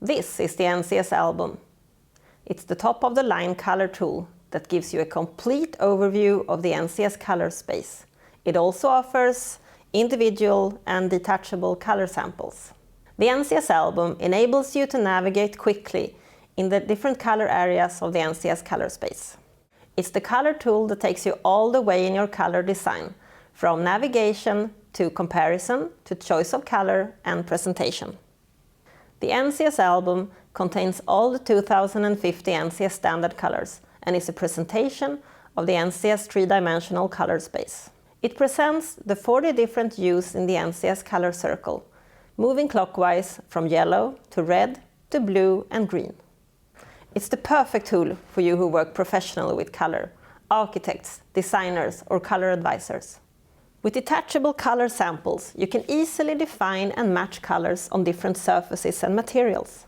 This is the NCS album. It's the top-of-the-line color tool that gives you a complete overview of the NCS color space. It also offers individual and detachable color samples. The NCS album enables you to navigate quickly in the different color areas of the NCS color space. It's the color tool that takes you all the way in your color design, from navigation to comparison to choice of color and presentation. The NCS album contains all the 2050 NCS standard colors and is a presentation of the NCS three-dimensional color space. It presents the 40 different hues in the NCS color circle, moving clockwise from yellow to red to blue and green. It's the perfect tool for you who work professionally with color, architects, designers, or color advisors. With detachable color samples, you can easily define and match colors on different surfaces and materials.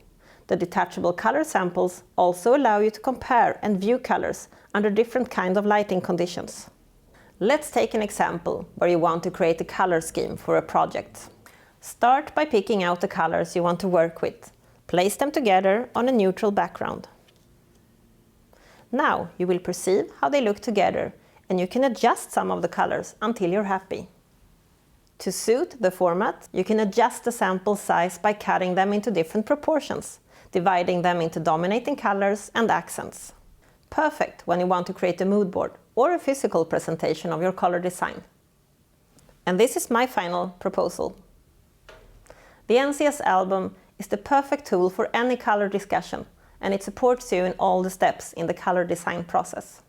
The detachable color samples also allow you to compare and view colors under different kinds of lighting conditions. Let's take an example where you want to create a color scheme for a project. Start by picking out the colors you want to work with. Place them together on a neutral background. Now you will perceive how they look together, and you can adjust some of the colors until you're happy. To suit the format, you can adjust the sample size by cutting them into different proportions, dividing them into dominating colors and accents. Perfect when you want to create a mood board or a physical presentation of your color design. And this is my final proposal. The NCS album is the perfect tool for any color discussion, and it supports you in all the steps in the color design process.